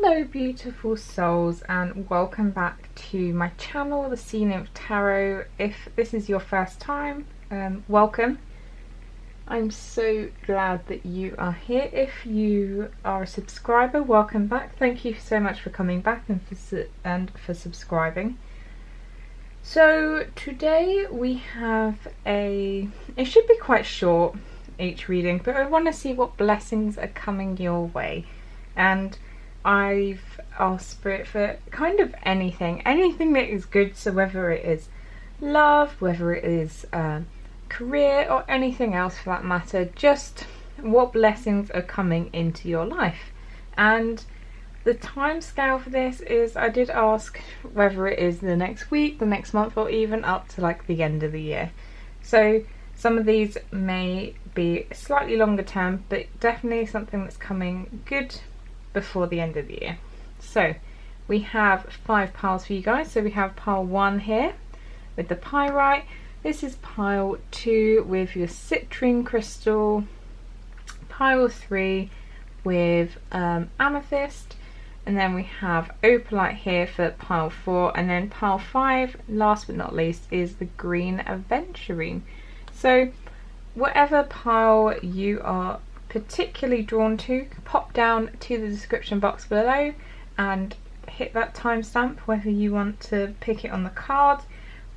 Hello beautiful souls, and welcome back to my channel, the Nymph Tarot. If this is your first time, welcome. I'm so glad that you are here. If you are a subscriber, welcome back. Thank you so much for coming back and for subscribing. So today we have it should be quite short, each reading, but I want to see what blessings are coming your way. And I've asked Spirit for kind of anything that is good, so whether it is love, whether it is career, or anything else for that matter, just what blessings are coming into your life. And the time scale for this is, I did ask whether it is the next week, the next month, or even up to like the end of the year. So some of these may be slightly longer term, but definitely something that's coming good before the end of the year. So we have 5 piles for you guys. So we have pile 1 here with the pyrite. This is pile 2 with your citrine crystal, pile 3 with amethyst, and then we have opalite here for pile 4, and then pile 5, last but not least, is the green aventurine. So whatever pile you are particularly drawn to, pop down to the description box below and hit that timestamp whether you want to pick it on the card,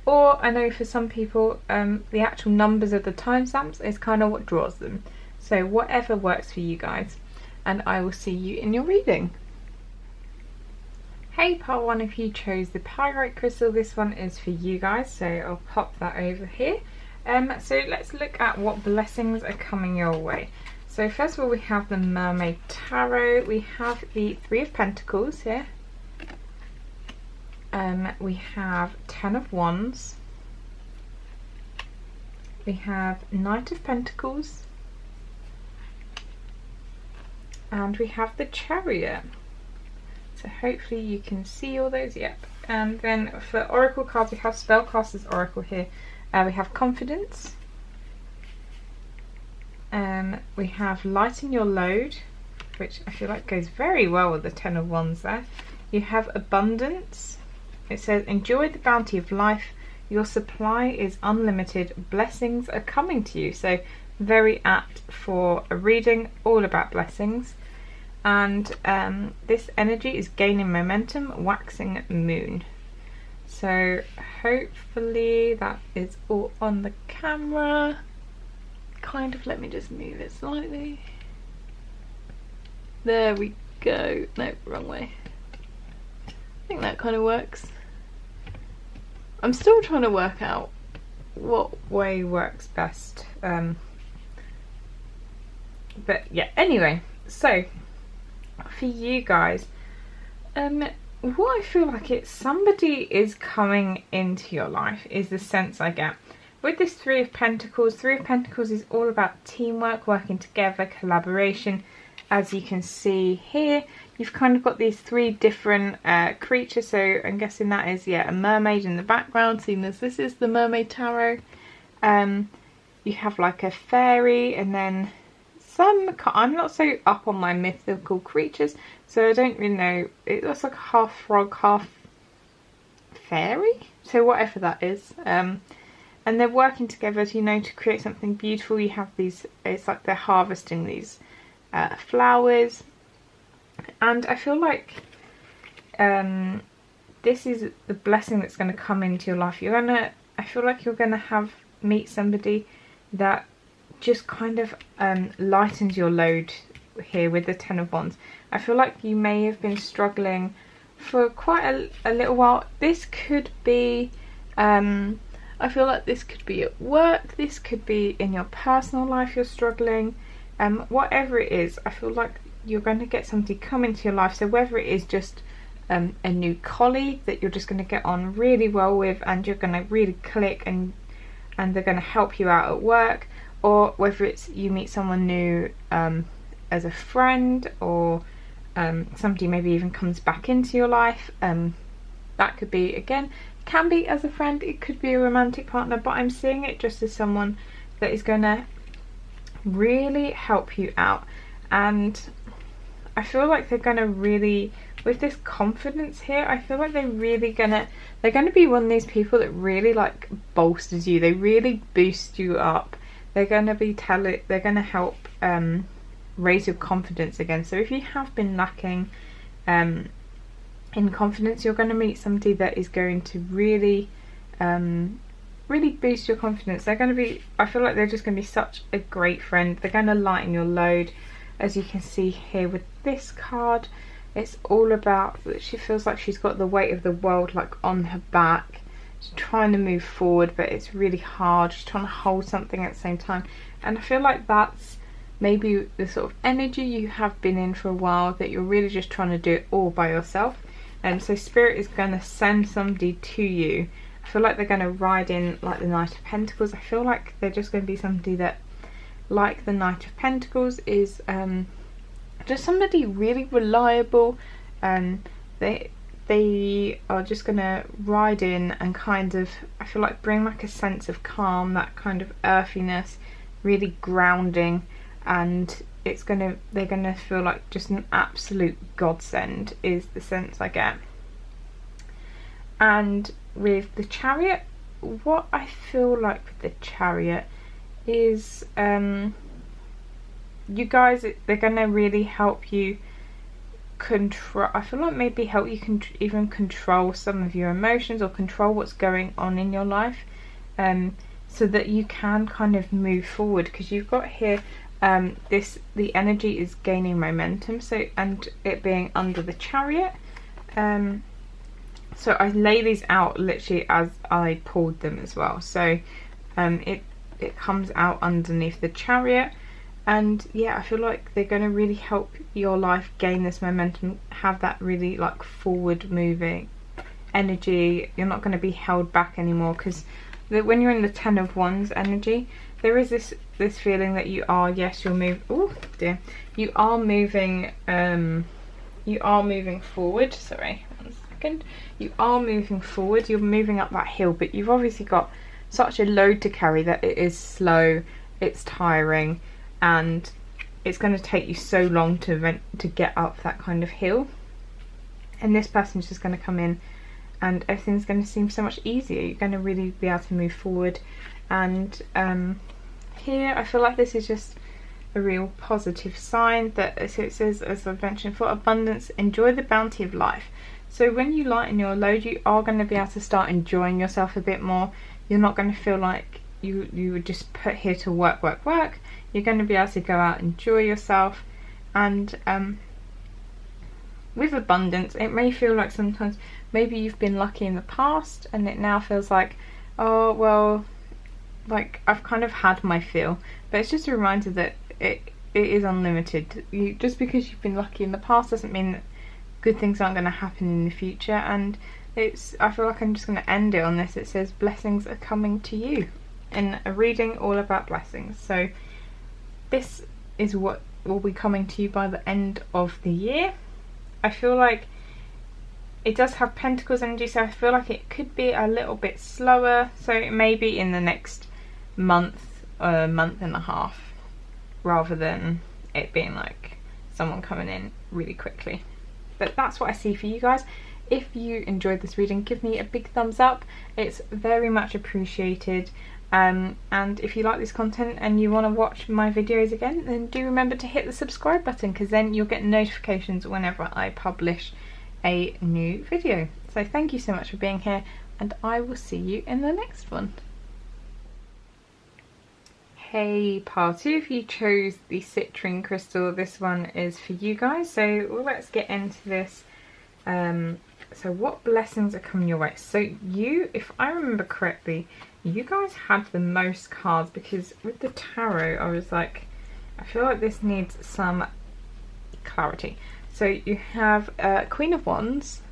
or I know for some people the actual numbers of the timestamps is kind of what draws them. So whatever works for you guys, and I will see you in your reading. Hey pile 1, if you chose the pyrite crystal, this one is for you guys, so I'll pop that over here. So let's look at what blessings are coming your way. So first of all, we have the Mermaid Tarot. We have the 3 of Pentacles here. We have 10 of Wands. We have Knight of Pentacles. And we have the Chariot. So hopefully you can see all those, yep. And then for Oracle cards, we have Spellcasters Oracle here. We have Confidence. We have Lighten Your Load, which I feel like goes very well with the 10 of Wands there. You have Abundance. It says, enjoy the bounty of life. Your supply is unlimited. Blessings are coming to you. So very apt for a reading all about blessings. And this energy is gaining momentum, waxing moon. So hopefully that is all on the camera. Kind of, let me just move it slightly. There we go. No, wrong way. I think that kind of works. I'm still trying to work out what way works best. But yeah, anyway, so for you guys, what I feel like it's somebody is coming into your life is the sense I get. With this 3 of Pentacles is all about teamwork, working together, collaboration. As you can see here, you've kind of got these 3 different creatures. So I'm guessing that is, yeah, a mermaid in the background, seeing as this is the Mermaid Tarot. You have like a fairy, and then I'm not so up on my mythical creatures, so I don't really know. It looks like a half frog, half fairy. So whatever that is. And they're working together, you know, to create something beautiful. You have these, it's like they're harvesting these flowers. And I feel like this is the blessing that's going to come into your life. I feel like you're going to meet somebody that just kind of lightens your load here with the 10 of Wands. I feel like you may have been struggling for quite a little while. This could be... I feel like this could be at work, this could be in your personal life you're struggling, whatever it is, I feel like you're going to get somebody come into your life. So whether it is just a new colleague that you're just going to get on really well with, and you're going to really click, and they're going to help you out at work, or whether it's you meet someone new as a friend, or somebody maybe even comes back into your life. That could be, again, can be as a friend, it could be a romantic partner, but I'm seeing it just as someone that is going to really help you out. And I feel like they're going to really, with this confidence here, I feel like they're gonna be one of these people that really like bolsters you. They really boost you up. They're gonna help raise your confidence again. So if you have been lacking in confidence, you're going to meet somebody that is going to really really boost your confidence. They're going to be, I feel like they're just going to be such a great friend. They're going to lighten your load. As you can see here with this card, it's all about that she feels like she's got the weight of the world like on her back. She's trying to move forward, but it's really hard. She's trying to hold something at the same time, and I feel like that's maybe the sort of energy you have been in for a while, that you're really just trying to do it all by yourself. And so Spirit is going to send somebody to you. I feel like they're going to ride in like the Knight of Pentacles. I feel like they're just going to be somebody that, like the Knight of Pentacles, is just somebody really reliable. They are just going to ride in and kind of, I feel like, bring like a sense of calm, that kind of earthiness, really grounding, and they're gonna feel like just an absolute godsend, is the sense I get. And with the Chariot, what I feel like with the Chariot is you guys, they're gonna really help you control, I feel like maybe help you even control some of your emotions, or control what's going on in your life, so that you can kind of move forward. Because you've got here the energy is gaining momentum, so, and it being under the Chariot, so I lay these out literally as I pulled them as well, so it comes out underneath the Chariot. And yeah, I feel like they're going to really help your life gain this momentum, have that really like forward moving energy. You're not going to be held back anymore, because when you're in the Ten of Wands energy, there is this feeling that you are, yes, you're moving, oh dear, you are moving forward, sorry, 1 second, you are moving forward, you're moving up that hill, but you've obviously got such a load to carry that it is slow, it's tiring, and it's going to take you so long to get up that kind of hill. And this person's just going to come in and everything's going to seem so much easier. You're going to really be able to move forward. And here I feel like this is just a real positive sign. That, so it says, as I've mentioned, for abundance, enjoy the bounty of life. So when you lighten your load, you are going to be able to start enjoying yourself a bit more. You're not going to feel like you were just put here to work. You're going to be able to go out, enjoy yourself. And with abundance, it may feel like sometimes maybe you've been lucky in the past, and it now feels like, oh well, like I've kind of had my fill. But it's just a reminder that it is unlimited. Just because you've been lucky in the past doesn't mean that good things aren't going to happen in the future. And I feel like I'm just going to end it on this. It says blessings are coming to you, in a reading all about blessings. So this is what will be coming to you by the end of the year. I feel like it does have Pentacles energy, so I feel like it could be a little bit slower, so maybe in the next month or month and a half, rather than it being like someone coming in really quickly. But that's what I see for you guys. If you enjoyed this reading, give me a big thumbs up, it's very much appreciated. And if you like this content and you want to watch my videos again, then do remember to hit the subscribe button, because then you'll get notifications whenever I publish a new video. So thank you so much for being here, and I will see you in the next one. Hey pile 2, if you chose the citrine crystal, this one is for you guys. So let's get into this. So what blessings are coming your way? So you, if I remember correctly, you guys had the most cards, because with the tarot I was like, I feel like this needs some clarity. So you have Queen of Wands,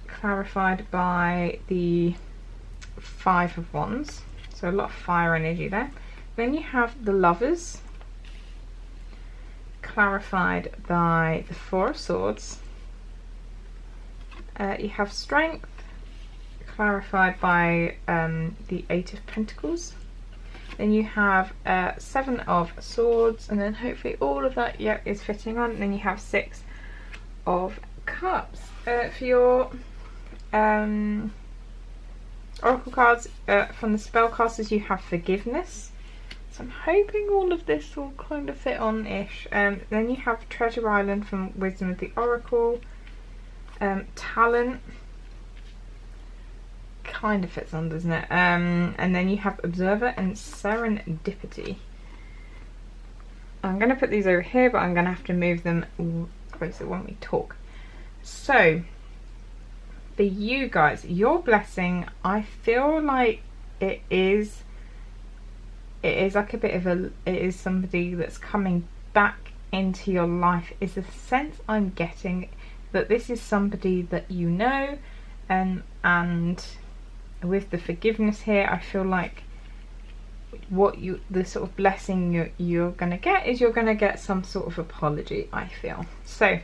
clarified by the Five of Wands, so a lot of fire energy there. Then you have the Lovers, clarified by the Four of Swords. You have Strength, clarified by the Eight of Pentacles. Then you have Seven of Swords, and then hopefully all of that, yeah, is fitting on. And then you have Six of Cups. For your Oracle cards from the Spellcasters, you have Forgiveness. So I'm hoping all of this will kind of fit on-ish. Then you have Treasure Island from Wisdom of the Oracle. Talent. Kind of fits on, doesn't it? And then you have Observer and Serendipity. I'm going to put these over here, but I'm going to have to move them closer when we talk. So, for you guys, your blessing, I feel like it is like a bit of a, it is somebody that's coming back into your life, is the sense I'm getting, that this is somebody that you know, and with the forgiveness here, I feel like the sort of blessing you're going to get is you're going to get some sort of apology, I feel. So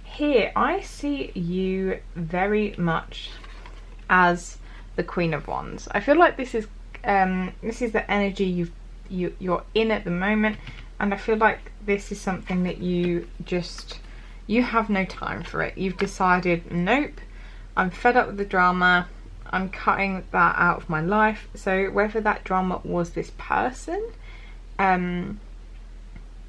here I see you very much as the Queen of Wands. I feel like this is the energy you're in at the moment, and I feel like this is something that you have no time for it. You've decided, nope, I'm fed up with the drama, I'm cutting that out of my life. So whether that drama was this person, and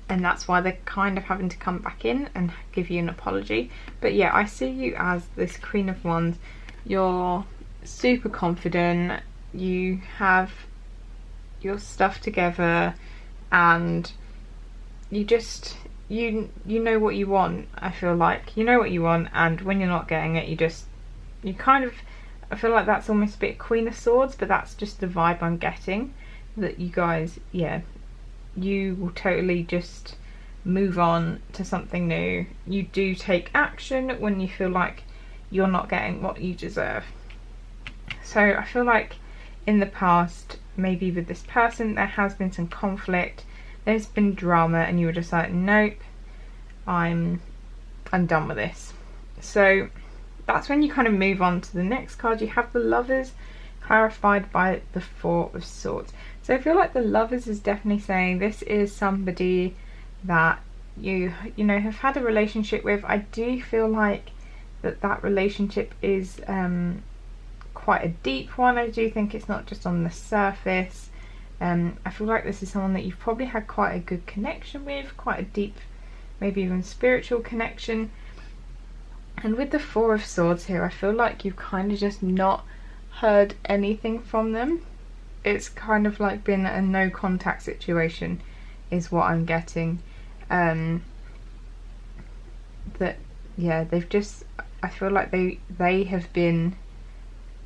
that's why they're kind of having to come back in and give you an apology. But yeah, I see you as this Queen of Wands. You're super confident, you have your stuff together, and you just you know what you want. I feel like you know what you want, and when you're not getting it, you kind of, I feel like that's almost a bit Queen of Swords, but that's just the vibe I'm getting, that you guys, yeah, you will totally just move on to something new. You do take action when you feel like you're not getting what you deserve. So I feel like in the past, maybe with this person, there has been some conflict, there's been drama, and you were just like, nope, I'm done with this. So that's when you kind of move on to the next card. You have the Lovers, clarified by the Four of Swords. So I feel like the Lovers is definitely saying this is somebody that you know have had a relationship with. I do feel like that relationship is quite a deep one. I do think it's not just on the surface. I feel like this is someone that you've probably had quite a good connection with, quite a deep, maybe even spiritual connection. And with the Four of Swords here, I feel like you've kind of just not heard anything from them. It's kind of like been a no contact situation is what I'm getting. That, yeah, they've just, I feel like they have been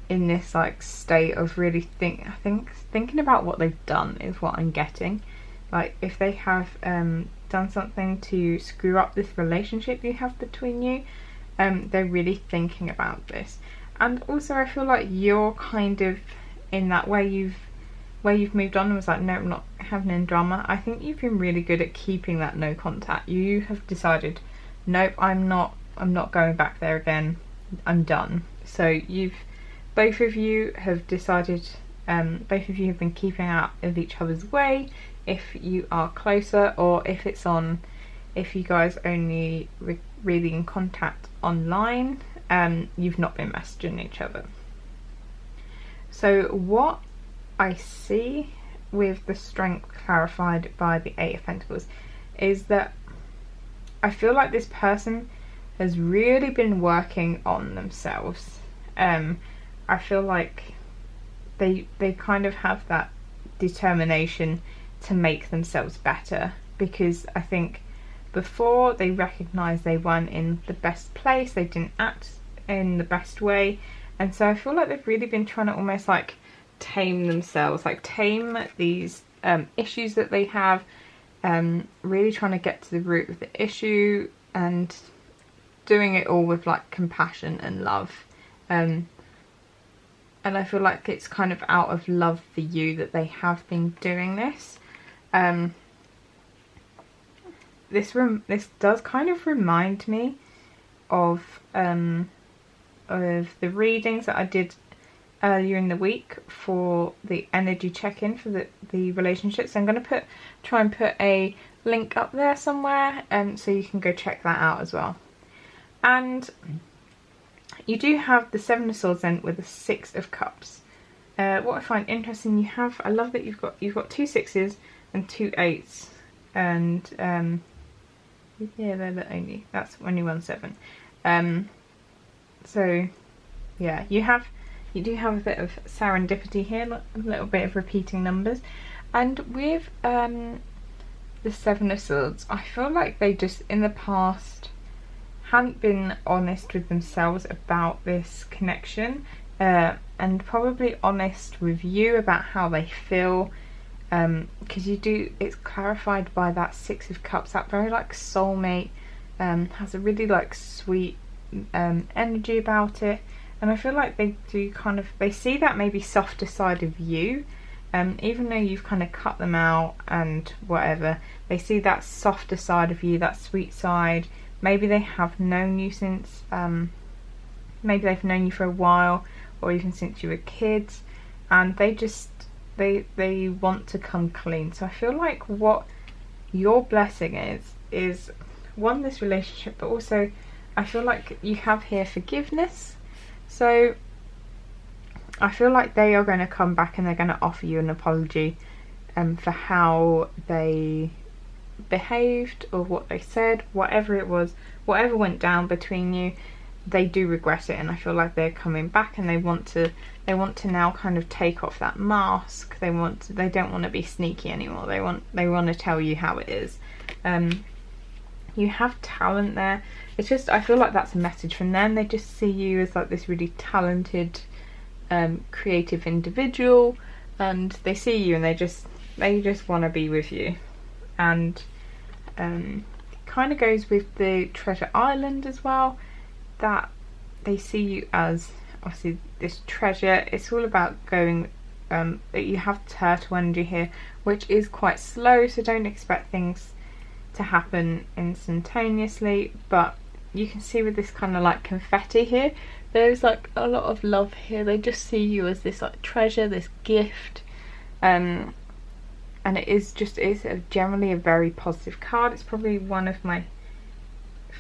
in this like state of really thinking about what they've done is what I'm getting. Like if they have done something to screw up this relationship you have between you, they're really thinking about this. And also I feel like you're kind of in that where you've moved on and was like, no, I'm not having any drama. I think you've been really good at keeping that no contact. You have decided, nope, I'm not going back there again, I'm done. So both of you have decided, both of you have been keeping out of each other's way if you are closer, or if you guys only really in contact online, you've not been messaging each other. So what I see with the Strength clarified by the Eight of Pentacles is that I feel like this person has really been working on themselves. I feel like they kind of have that determination to make themselves better, because I think before they recognised they weren't in the best place, they didn't act in the best way, and so I feel like they've really been trying to almost like tame themselves, like tame these issues that they have, really trying to get to the root of the issue and doing it all with like compassion and love. And I feel like it's kind of out of love for you that they have been doing this. This does kind of remind me of the readings that I did earlier in the week for the energy check-in for the relationships. So I'm going to try and put a link up there somewhere, so you can go check that out as well. And you do have the Seven of Swords then with the Six of Cups. What I find interesting, I love that you've got 2 6s and 2 8s, and yeah, that's only 1 7. So yeah, you do have a bit of serendipity here, a little bit of repeating numbers. And with the Seven of Swords, I feel like they just in the past hadn't been honest with themselves about this connection, and probably honest with you about how they feel, because it's clarified by that Six of Cups, that very like soulmate, has a really like sweet energy about it. And I feel like they see that maybe softer side of you, even though you've kind of cut them out and whatever, they see that softer side of you, that sweet side. Maybe they have known you since, maybe they've known you for a while, or even since you were kids, and they want to come clean. So I feel like what your blessing is one, this relationship, but also I feel like you have here forgiveness. So I feel like they are going to come back and they're going to offer you an apology for how they behaved or what they said, whatever it was, whatever went down between you. They do regret it, and I feel like they're coming back and they want to now kind of take off that mask. They don't want to be sneaky anymore. They want to tell you how it is. You have talent there. It's just, I feel like that's a message from them. They just see you as like this really talented, creative individual, and they see you and they just want to be with you. And kind of goes with the Treasure Island as well, that they see you as obviously this treasure. It's all about going, you have turtle energy here, which is quite slow, so don't expect things to happen instantaneously. But you can see with this kind of like confetti here, there's like a lot of love here. They just see you as this like treasure, this gift, and it's generally a very positive card. It's probably one of my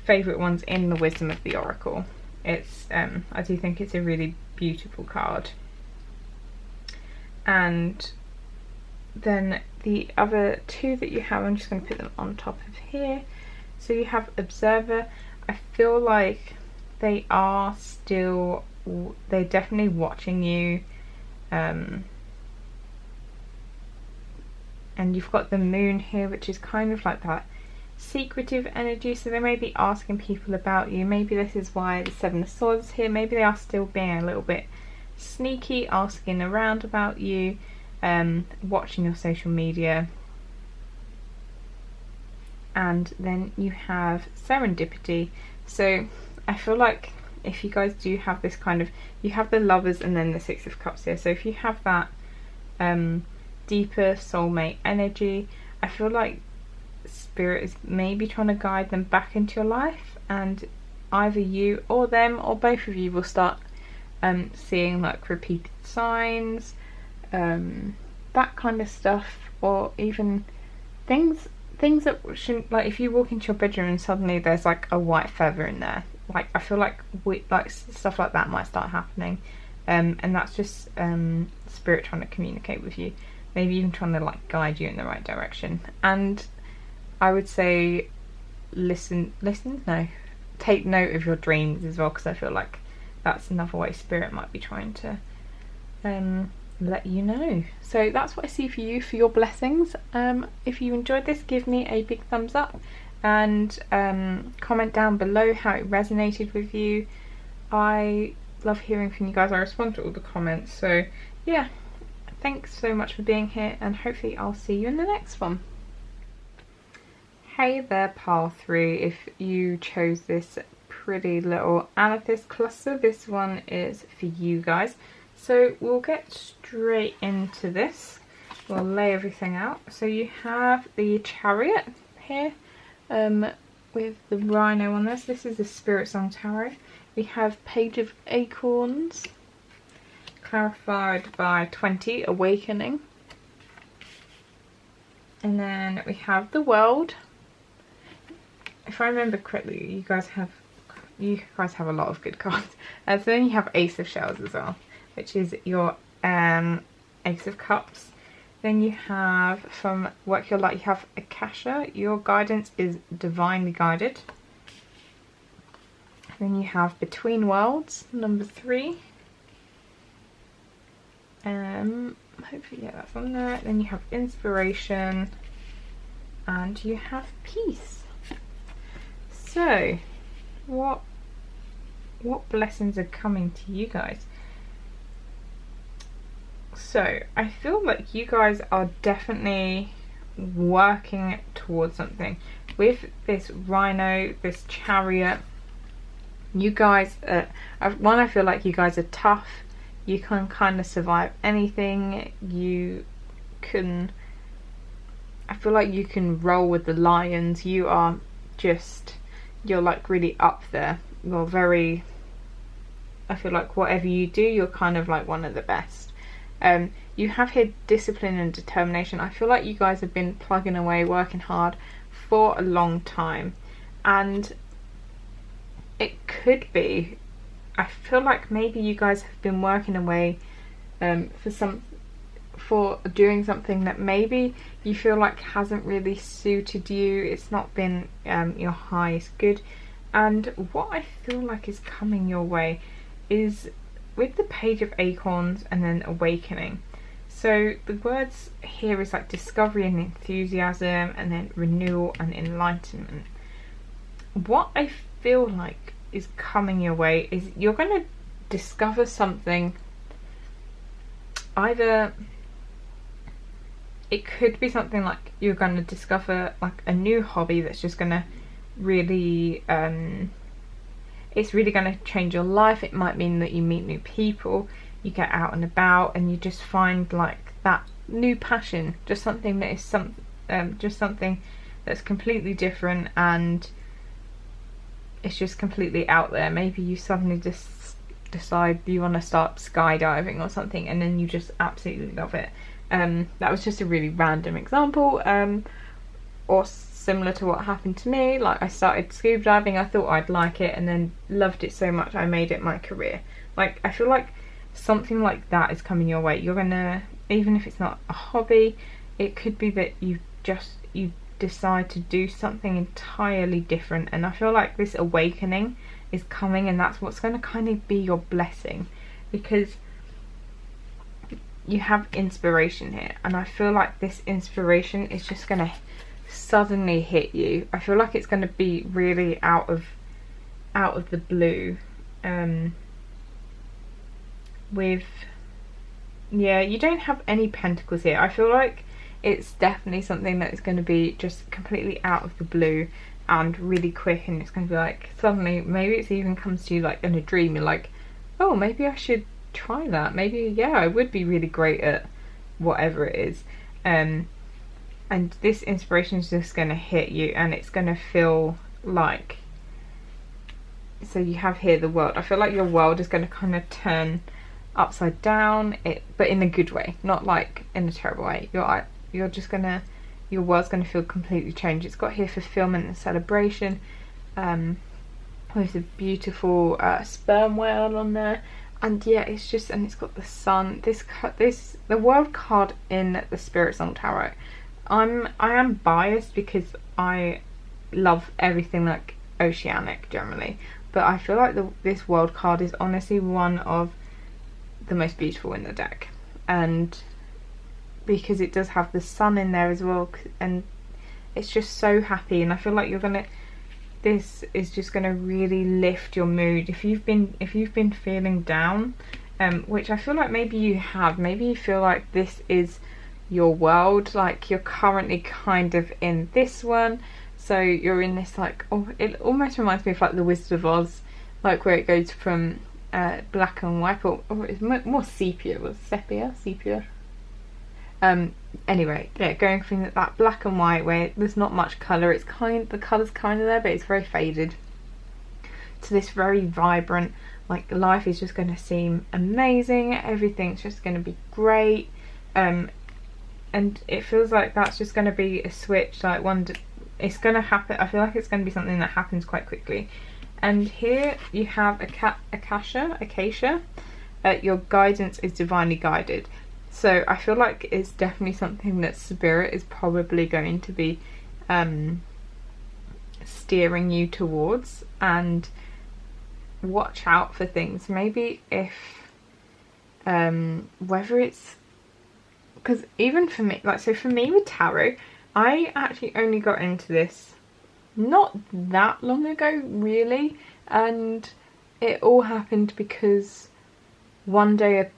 favourite ones in the Wisdom of the Oracle. It's I do think it's a really beautiful card. And then the other two that you have, I'm just going to put them on top of here. So you have Observer. I feel like they're definitely watching you, and you've got the Moon here, which is kind of like that secretive energy. So they may be asking people about you. Maybe this is why the Seven of Swords here. Maybe they are still being a little bit sneaky, asking around about you, watching your social media. And then you have Serendipity. So I feel like if you guys do have this kind of, you have the Lovers and then the Six of Cups here. So if you have that deeper soulmate energy, I feel like Spirit is maybe trying to guide them back into your life, and either you or them or both of you will start seeing like repeated signs, that kind of stuff, or even things that shouldn't, like if you walk into your bedroom and suddenly there's like a white feather in there, like I feel like stuff like that might start happening, and that's just Spirit trying to communicate with you, maybe even trying to like guide you in the right direction. And I would say take note of your dreams as well, because I feel like that's another way Spirit might be trying to let you know. So that's what I see for you for your blessings. If you enjoyed this, give me a big thumbs up, and comment down below how it resonated with you. I love hearing from you guys. I respond to all the comments. So yeah, thanks so much for being here, and hopefully I'll see you in the next one. Hey there, pile 3. If you chose this pretty little amethyst cluster, this one is for you guys. So we'll get straight into this. We'll lay everything out. So you have the Chariot here, with the rhino on this. This is the Spiritsong Tarot. We have Page of Acorns, clarified by 20, Awakening. And then we have the World. If I remember correctly, you guys have you guys have a lot of good cards. So then you have Ace of Shells as well, which is your Ace of Cups. Then you have from Work Your Light, you have Akasha. Your guidance is divinely guided. Then you have Between Worlds, number 3. Hopefully, yeah, that's on there. Then you have Inspiration, and you have Peace. So, what blessings are coming to you guys? So, I feel like you guys are definitely working towards something. With this Rhino, this Chariot, you guys, I feel like you guys are tough. You can kind of survive anything. I feel like you can roll with the lions. You're like really up there. You're very, I feel like whatever you do, you're kind of like one of the best. You have here discipline and determination. I feel like you guys have been plugging away, working hard for a long time, and it could be, I feel like maybe you guys have been working away for doing something that maybe you feel like hasn't really suited you. It's not been your highest good. And what I feel like is coming your way is with the Page of Acorns and then Awakening. So the words here is like discovery and enthusiasm, and then renewal and enlightenment. What I feel like is coming your way is you're going to discover something. Either it could be something like you're going to discover like a new hobby that's just going to really it's really going to change your life. It might mean that you meet new people, you get out and about, and you just find like that new passion, just something that is just something that's completely different, and it's just completely out there. Maybe you suddenly just decide you want to start skydiving or something, and then you just absolutely love it. That was just a really random example, or similar to what happened to me. Like, I started scuba diving, I thought I'd like it, and then loved it so much I made it my career. Like, I feel like something like that is coming your way. You're gonna, even if it's not a hobby, it could be that you decide to do something entirely different, and I feel like this awakening is coming, and that's what's going to kind of be your blessing, because you have inspiration here, and I feel like this inspiration is just going to suddenly hit you. I feel like it's going to be really out of the blue. You don't have any pentacles here. I feel like it's definitely something that is going to be just completely out of the blue and really quick, and it's going to be like suddenly, maybe it even comes to you like in a dream. You're like, oh, maybe I should try that. Maybe, yeah, I would be really great at whatever it is. And this inspiration is just going to hit you, and it's going to feel like, so you have here the world. I feel like your world is going to kind of turn upside down, but in a good way, not like in a terrible way. You're just gonna, your world's gonna feel completely changed. It's got here fulfillment and celebration, with a beautiful sperm whale on there, and yeah, it's just, and it's got the sun. The world card in the Spiritsong Tarot. I am biased because I love everything like oceanic generally, but I feel like this world card is honestly one of the most beautiful in the deck, and because it does have the sun in there as well, and it's just so happy, and I feel like this is just gonna really lift your mood if you've been feeling down, which I feel like maybe you have. Maybe you feel like this is your world, like you're currently kind of in this one, so you're in this like, oh, it almost reminds me of like the Wizard of Oz, like where it goes from black and white, or it's more sepia. Anyway, yeah, going from that black and white where there's not much colour, the colour's kind of there, but it's very faded, to this very vibrant, like life is just going to seem amazing, everything's just going to be great, and it feels like that's just going to be a switch, like it's going to happen. I feel like it's going to be something that happens quite quickly, And here you have Acacia. Your guidance is divinely guided. So I feel like it's definitely something that Spirit is probably going to be steering you towards. And watch out for things. Maybe if whether it's, because even for me, like, so for me with tarot, I actually only got into this not that long ago really, and it all happened because one day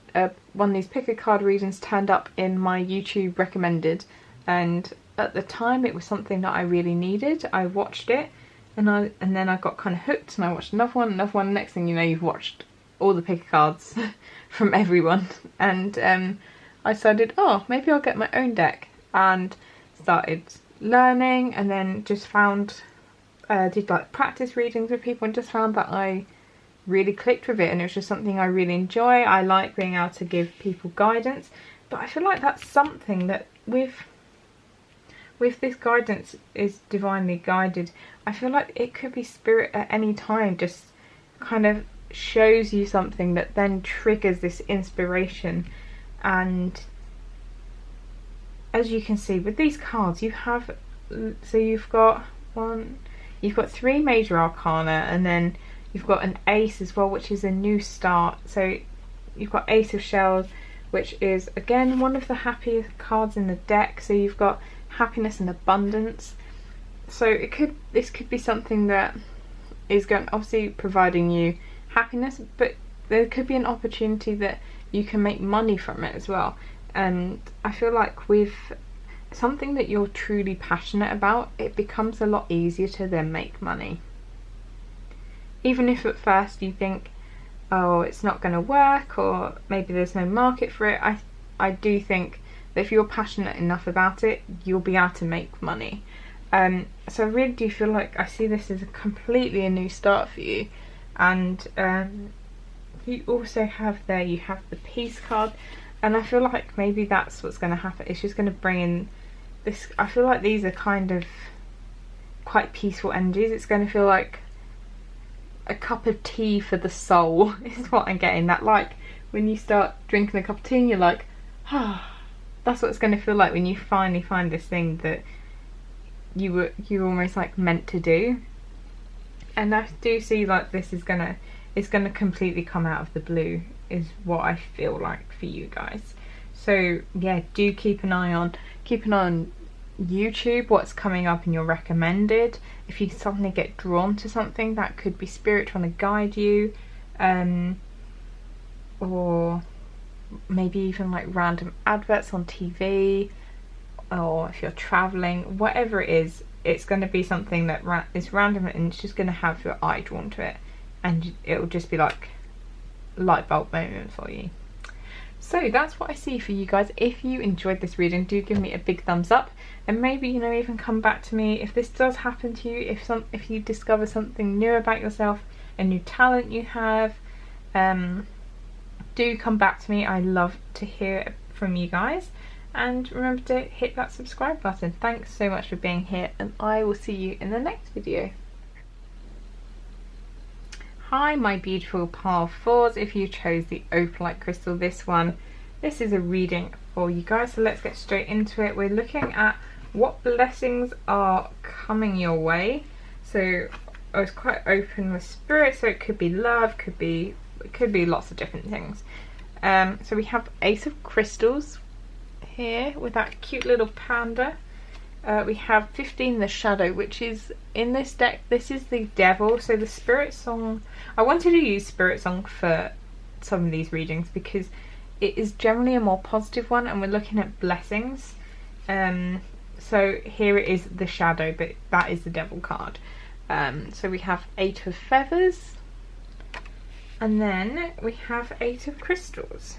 one of these pick a card readings turned up in my YouTube recommended, and at the time it was something that I really needed. I watched it and then I got kind of hooked, and I watched another one. Next thing you know, you've watched all the pick a cards from everyone, and I decided, oh, maybe I'll get my own deck, and started learning, and then just found did like practice readings with people, and just found that I really clicked with it, and it was just something I really enjoy. I like being able to give people guidance, but I feel like that's something that with this guidance is divinely guided. I feel like it could be Spirit at any time, just kind of shows you something that then triggers this inspiration. And as you can see with these cards, you have, so you've got three major arcana, and then you've got an ace as well, which is a new start. So you've got Ace of Shells, which is again one of the happiest cards in the deck. So you've got happiness and abundance. So this could be something that is going, obviously providing you happiness, but there could be an opportunity that you can make money from it as well. And I feel like with something that you're truly passionate about, it becomes a lot easier to then make money. Even if at first you think, oh, it's not going to work, or maybe there's no market for it, I do think that if you're passionate enough about it, you'll be able to make money. So I really do feel like I see this as completely a new start for you. And you also have there, you have the Peace card, and I feel like maybe that's what's going to happen. It's just going to bring in this, I feel like these are kind of quite peaceful energies. It's going to feel like a cup of tea for the soul is what I'm getting. That, like, when you start drinking a cup of tea and you're like, ah, that's what it's going to feel like when you finally find this thing that you almost like meant to do. And I do see like this is it's gonna completely come out of the blue, is what I feel like for you guys. So yeah, do keep an eye on YouTube, what's coming up in your recommended. If you suddenly get drawn to something, that could be Spirit trying to guide you, or maybe even like random adverts on TV, or if you're traveling, whatever it is, it's going to be something that is random, and it's just going to have your eye drawn to it, and it will just be like light bulb moment for you. So that's what I see for you guys. If you enjoyed this reading, do give me a big thumbs up, and maybe, you know, even come back to me if this does happen to you, if you discover something new about yourself, a new talent you have, do come back to me. I love to hear from you guys. And remember to hit that subscribe button. Thanks so much for being here, and I will see you in the next video. Hi my beautiful pile 4s. If you chose the opalite crystal, this is a reading for you guys. So let's get straight into it. We're looking at what blessings are coming your way. So I was quite open with Spirit, so it could be love, it could be lots of different things. So we have Ace of Crystals here with that cute little panda. We have 15, the Shadow, which is in this deck. This is the Devil. So the Spiritsong, I wanted to use Spiritsong for some of these readings because it is generally a more positive one, and we're looking at blessings. So here it is the Shadow, but that is the Devil card. So we have 8 of Feathers, and then we have 8 of Crystals.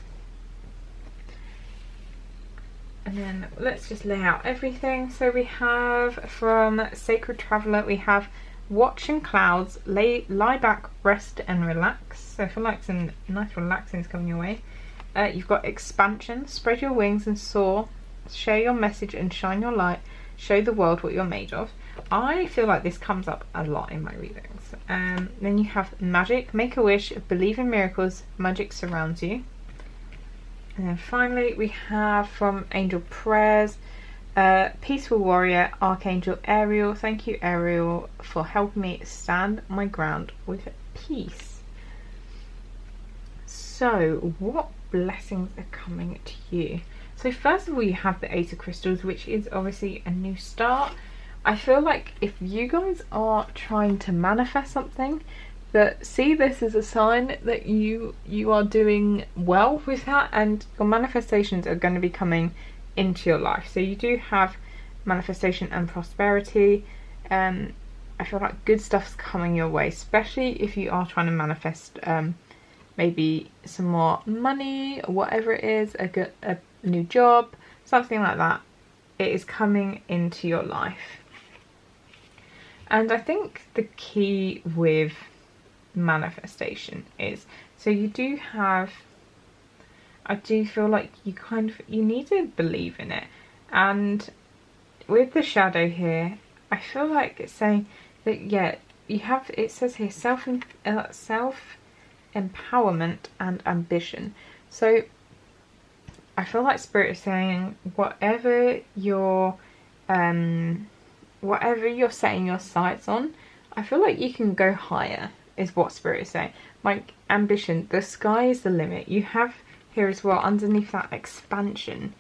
And then let's just lay out everything. So we have from Sacred Traveller, we have Watching Clouds, lie back, rest and relax. So I feel like some nice relaxing is coming your way. You've got Expansion, spread your wings and soar, share your message and shine your light. show the world what you're made of. I feel like this comes up a lot in my readings. Then you have magic, make a wish, believe in miracles, magic surrounds you. And then finally we have from Angel Prayers, peaceful warrior, Archangel Ariel. Thank you, Ariel, for helping me stand my ground with peace. So what blessings are coming to you? So first of all, you have the Ace of Crystals, which is obviously a new start. I feel like if you guys are trying to manifest something, that see this as a sign that you are doing well with that, and your manifestations are going to be coming into your life. So you do have manifestation and prosperity. I feel like good stuff's coming your way, especially if you are trying to manifest maybe some more money or whatever it is, a new job, something like that. It is coming into your life. And I think the key with manifestation is, so you do have, I do feel like you need to believe in it. And with the shadow here, I feel like it's saying that, yeah, you have, it says here, self empowerment and ambition. So I feel like Spirit is saying whatever you're setting your sights on, I feel like you can go higher, is what Spirit is saying. Like ambition, the sky is the limit. You have here as well underneath that expansion.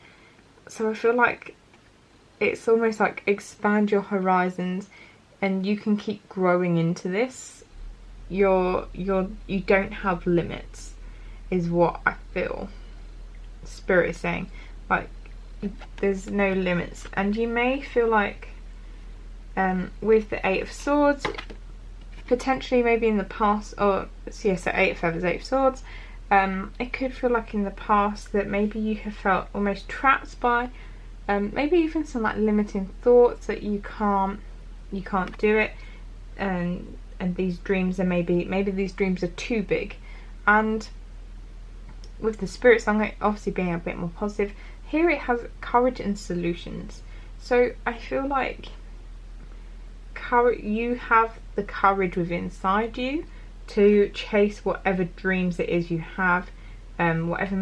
So I feel like it's almost like expand your horizons and you can keep growing into this. You don't have limits, is what I feel Spirit is saying. Like there's no limits. And you may feel like with the Eight of Swords, potentially maybe in the past, or so Eight of Feathers, Eight of Swords, it could feel like in the past that maybe you have felt almost trapped by maybe even some like limiting thoughts that you can't do it, and these dreams are maybe these dreams are too big. And with the Spiritsong obviously being a bit more positive, here it has courage and solutions. So I feel like you have the courage within inside you to chase whatever dreams it is you have, whatever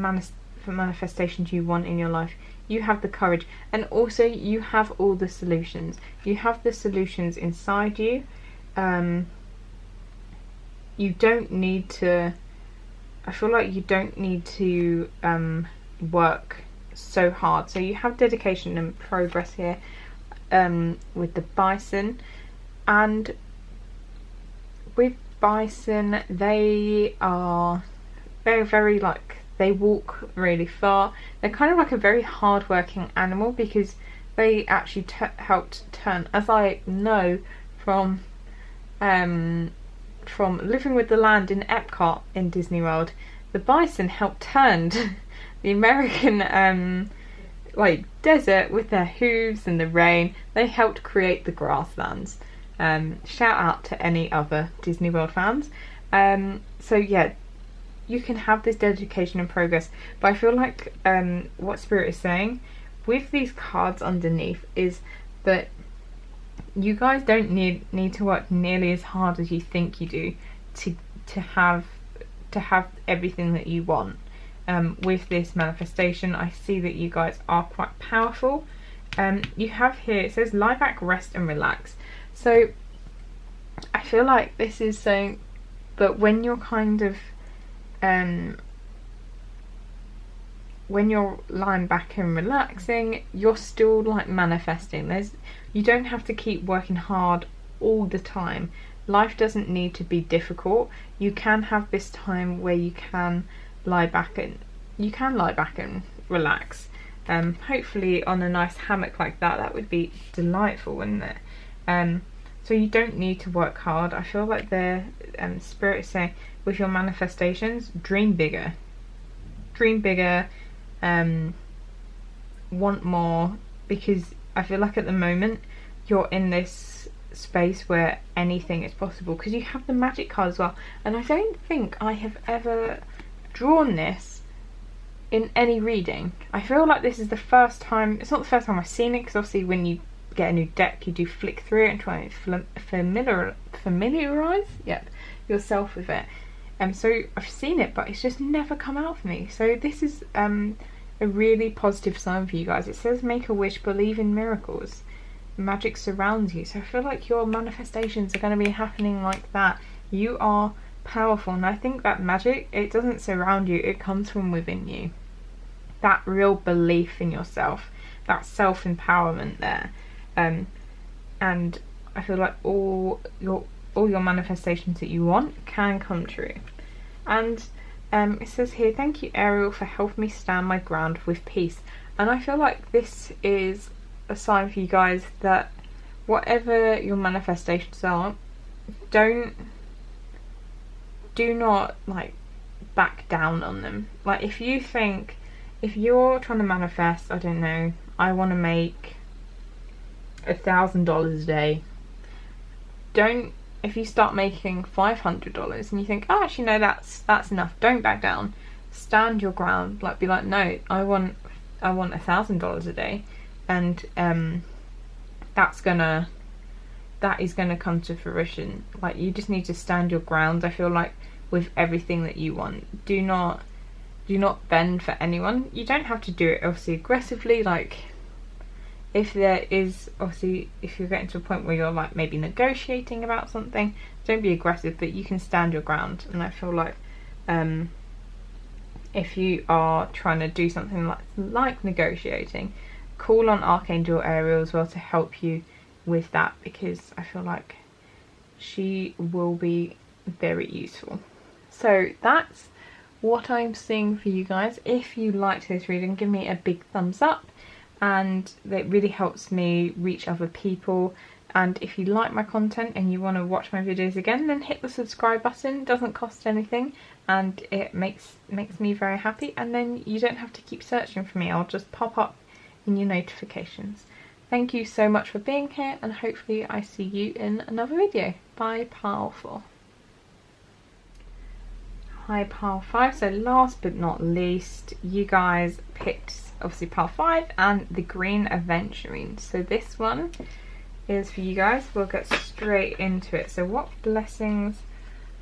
manifestations you want in your life. You have the courage, and also you have all the solutions. You have the solutions inside you. You don't need to, I feel like you don't need to work so hard. So you have dedication and progress here with the bison. And with bison, they are very like, they walk really far. They're kind of like a very hard-working animal because they actually helped turn, as I know from living with the land in Epcot in Disney World, the bison helped turn the American like desert with their hooves and the rain. They helped create the grasslands. Shout out to any other Disney World fans. So yeah, you can have this dedication and progress, but I feel like what Spirit is saying with these cards underneath is that you guys don't need to work nearly as hard as you think you do to have everything that you want. With this manifestation, I see that you guys are quite powerful. You have here, it says lie back, rest and relax. So I feel like this is saying that when you're kind of when you're lying back and relaxing, you're still like manifesting. You don't have to keep working hard all the time. Life doesn't need to be difficult. You can have this time where you can lie back and relax. Hopefully on a nice hammock like that. That would be delightful, wouldn't it? So you don't need to work hard. I feel like the Spirit is saying with your manifestations, dream bigger. Want more, because I feel like at the moment you're in this space where anything is possible, because you have the magic card as well, and I don't think I have ever drawn this in any reading. I feel like this is the first time, it's not the first time I've seen it, because obviously when you get a new deck, you do flick through it and try and familiarize yourself with it. So I've seen it, but it's just never come out for me. So this is a really positive sign for you guys. It says make a wish, believe in miracles. Magic surrounds you. So I feel like your manifestations are going to be happening like that. You are powerful, and I think that magic, it doesn't surround you, it comes from within you. That real belief in yourself, that self-empowerment there, and I feel like all your manifestations that you want can come true. And it says here, thank you Ariel for helping me stand my ground with peace. And I feel like this is a sign for you guys that whatever your manifestations are, do not like back down on them. Like if you're trying to manifest, I don't know, I want to make $1,000 a day, if you start making $500 and you think, oh actually no, that's enough, don't back down. Stand your ground. Like be like, no, I want $1,000 a day, and that is gonna come to fruition. Like you just need to stand your ground, I feel like, with everything that you want. Do not bend for anyone. You don't have to do it obviously aggressively. Like if you're getting to a point where you're like maybe negotiating about something, don't be aggressive, but you can stand your ground. And I feel like if you are trying to do something like negotiating, call on Archangel Ariel as well to help you with that, because I feel like she will be very useful. So that's what I'm seeing for you guys. If you liked this reading, give me a big thumbs up, and that really helps me reach other people. And if you like my content and you want to watch my videos again, then hit the subscribe button. It doesn't cost anything, and it makes me very happy, and then you don't have to keep searching for me. I'll just pop up in your notifications. Thank you so much for being here, and hopefully I see you in another video. Bye, Pile 4. Hi, Pile 5. So last but not least, you guys picked obviously Pile 5 and the Green Aventurine. So this one is for you guys. We'll get straight into it. So what blessings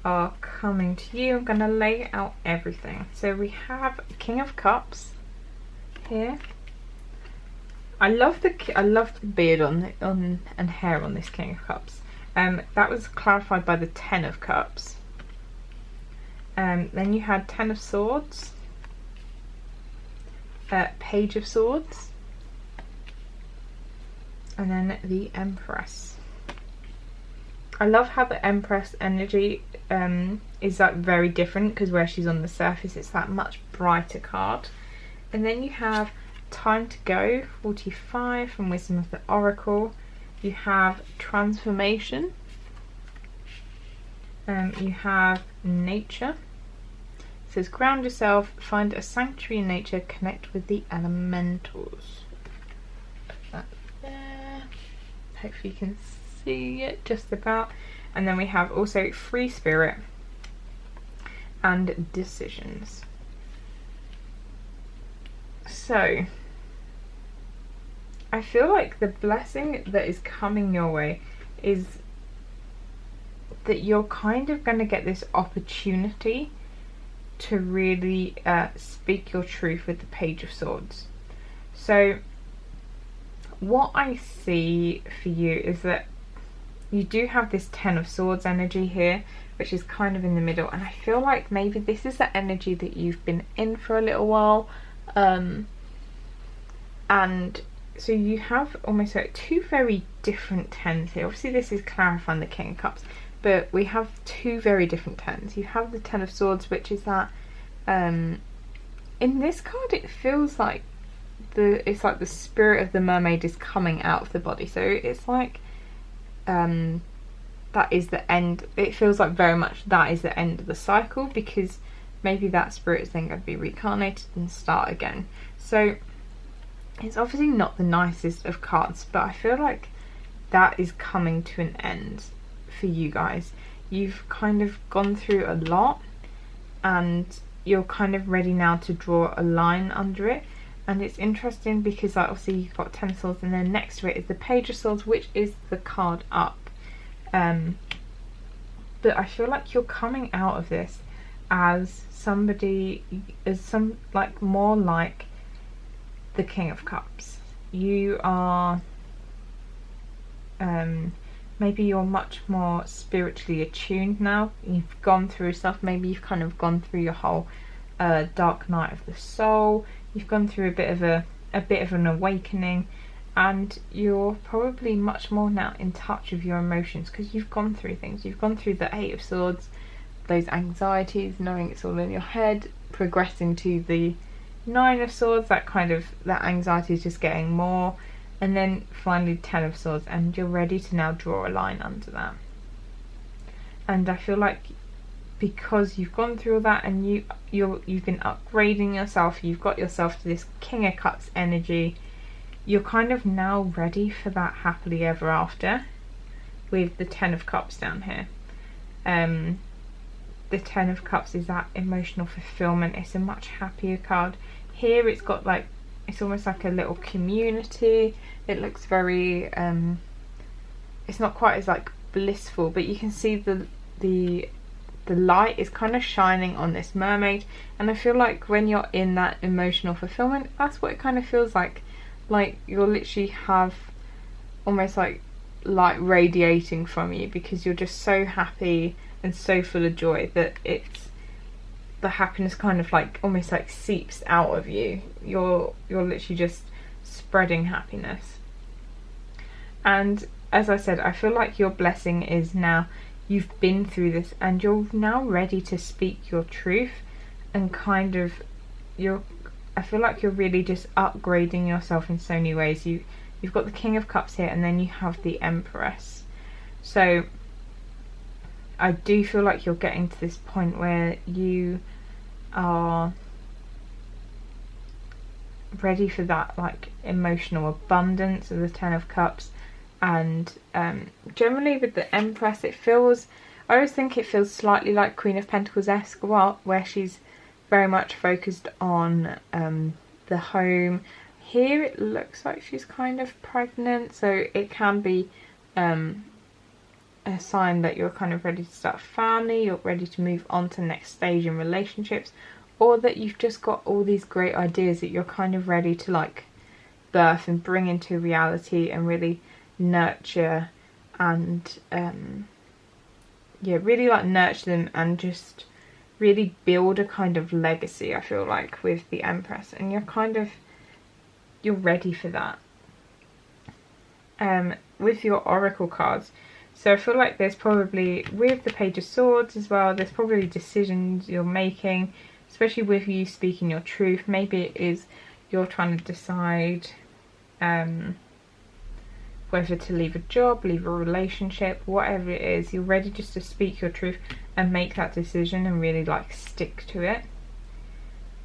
are coming to you? I'm going to lay out everything. So we have King of Cups here. I love the beard on and hair on this King of Cups. That was clarified by the 10 of Cups. Then you had 10 of Swords, Page of Swords, and then the Empress. I love how the Empress energy is like very different, because where she's on the surface it's that much brighter card. And then you have Time to Go, 45, from Wisdom of the Oracle. You have Transformation. You have Nature. It says ground yourself, find a sanctuary in nature, connect with the elementals. Put that there. Hopefully you can see it just about. And then we have also Free Spirit and Decisions. So I feel like the blessing that is coming your way is that you're kind of going to get this opportunity to really speak your truth with the Page of Swords. So what I see for you is that you do have this 10 of Swords energy here, which is kind of in the middle, and I feel like maybe this is the energy that you've been in for a little while. And so you have almost like two very different 10s here. Obviously this is clarifying the King of Cups, but we have two very different 10s. You have the 10 of Swords, which is that in this card it feels like it's like the spirit of the mermaid is coming out of the body. So it's like that is the end. It feels like very much that is the end of the cycle, because maybe that spirit is then going to be reincarnated and start again. So it's obviously not the nicest of cards, but I feel like that is coming to an end for you guys. You've kind of gone through a lot, and you're kind of ready now to draw a line under it. And it's interesting because like, obviously you've got 10 of Swords, and then next to it is the Page of Swords, which is the card up. But I feel like you're coming out of this as somebody, more like the King of Cups. You are, maybe you're much more spiritually attuned now. You've gone through stuff. Maybe you've kind of gone through your whole dark night of the soul. You've gone through a bit of an awakening, and you're probably much more now in touch with your emotions because you've gone through things. You've gone through the 8 of Swords, those anxieties, knowing it's all in your head, progressing to the 9 of Swords, that anxiety is just getting more, and then finally 10 of Swords, and you're ready to now draw a line under that. And I feel like because you've gone through all that, and you've been upgrading yourself, you've got yourself to this King of Cups energy, you're kind of now ready for that happily ever after with the 10 of Cups down here. The 10 of Cups is that emotional fulfillment. It's a much happier card. Here it's got like, it's almost like a little community. It looks very, it's not quite as like blissful, but you can see the light is kind of shining on this mermaid, and I feel like when you're in that emotional fulfillment, that's what it kind of feels like you'll literally have almost like light radiating from you, because you're just so happy and so full of joy that it's the happiness kind of like almost like seeps out of you. You're literally just spreading happiness. And as I said, I feel like your blessing is now you've been through this and you're now ready to speak your truth, and kind of I feel like you're really just upgrading yourself in so many ways. You've got the King of Cups here, and then you have the Empress. So I do feel like you're getting to this point where you are ready for that like emotional abundance of the 10 of Cups. And generally with the Empress, I always think it feels slightly like Queen of Pentacles-esque, where she's very much focused on the home. Here it looks like she's kind of pregnant, so it can be a sign that you're kind of ready to start a family, you're ready to move on to the next stage in relationships, or that you've just got all these great ideas that you're kind of ready to like birth and bring into reality and really nurture and really like nurture them and just really build a kind of legacy, I feel like, with the Empress. And you're ready for that with your Oracle cards. So I feel like there's probably, with the Page of Swords as well, there's probably decisions you're making, especially with you speaking your truth. Maybe it is you're trying to decide whether to leave a job, leave a relationship, whatever it is. You're ready just to speak your truth and make that decision and really like stick to it.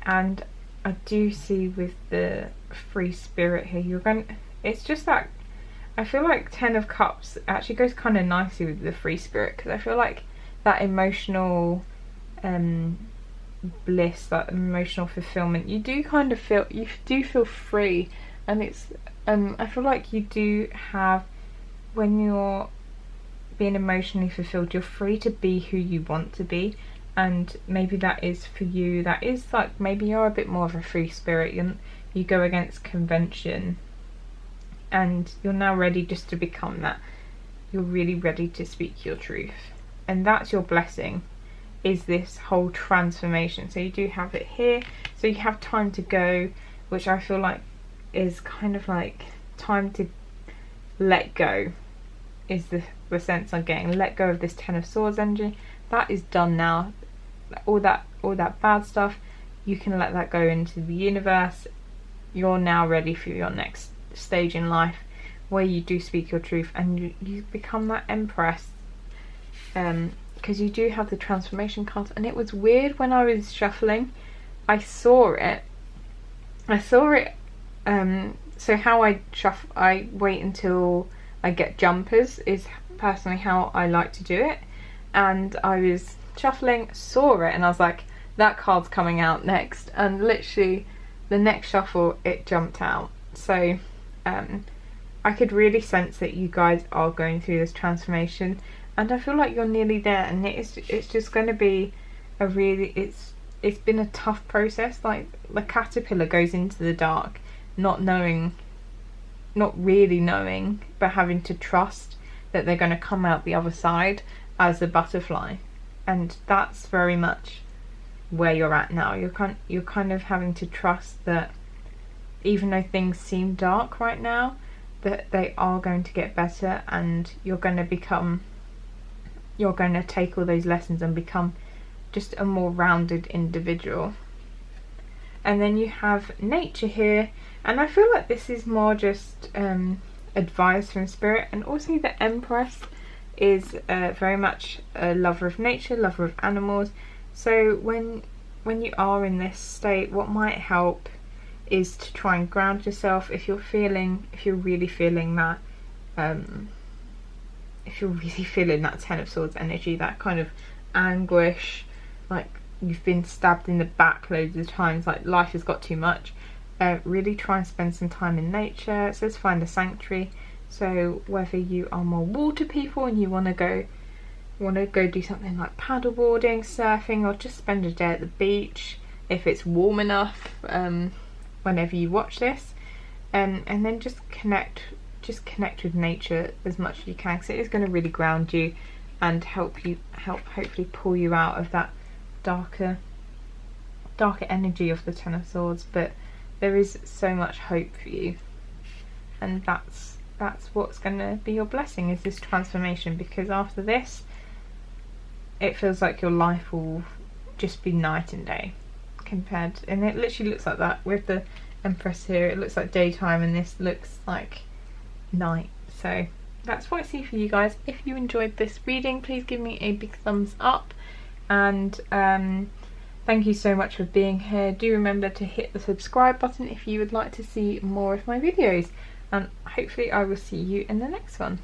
And I do see with the free spirit here, it's just that I feel like 10 of Cups actually goes kind of nicely with the free spirit, because I feel like that emotional bliss, that emotional fulfillment, you do feel free. And it's I feel like you do have, when you're being emotionally fulfilled, you're free to be who you want to be. And maybe that is for you, that is like, maybe you're a bit more of a free spirit, you go against convention, and you're now ready just to become that. You're really ready to speak your truth, and that's your blessing, is this whole transformation. So you do have it here, so you have time to go, which I feel like is kind of like time to let go, is the sense I'm getting. Let go of this 10 of Swords energy. That is done now. All that bad stuff, you can let that go into the universe. You're now ready for your next stage in life, where you do speak your truth and you become that Empress, because you do have the transformation cards. And it was weird when I was shuffling, I saw it so how I shuffle, I wait until I get jumpers, is personally how I like to do it. And I was shuffling, saw it, and I was like, that card's coming out next. And literally the next shuffle it jumped out. So I could really sense that you guys are going through this transformation, and I feel like you're nearly there, and it's just going to be a really, it's been a tough process. Like the caterpillar goes into the dark not really knowing, but having to trust that they're going to come out the other side as a butterfly. And that's very much where you're at now. You're kind of having to trust that even though things seem dark right now, that they are going to get better, and you're going to take all those lessons and become just a more rounded individual. And then you have nature here, and I feel like this is more just advice from spirit. And also the Empress is very much a lover of nature, lover of animals. So when you are in this state, what might help is to try and ground yourself. If you're really feeling that Ten of Swords energy, that kind of anguish, like you've been stabbed in the back loads of times, like life has got too much, really try and spend some time in nature. It says find a sanctuary. So whether you are more water people and you want to go do something like paddleboarding, surfing, or just spend a day at the beach if it's warm enough, whenever you watch this, and then just connect with nature as much as you can, because it is going to really ground you and help hopefully pull you out of that darker energy of the Ten of Swords. But there is so much hope for you, and that's what's going to be your blessing, is this transformation, because after this it feels like your life will just be night and day compared, and it literally looks like that with the Empress here. It looks like daytime and this looks like night. So that's what I see for you guys. If you enjoyed this reading, please give me a big thumbs up, and thank you so much for being here. Do remember to hit the subscribe button if you would like to see more of my videos, and hopefully I will see you in the next one.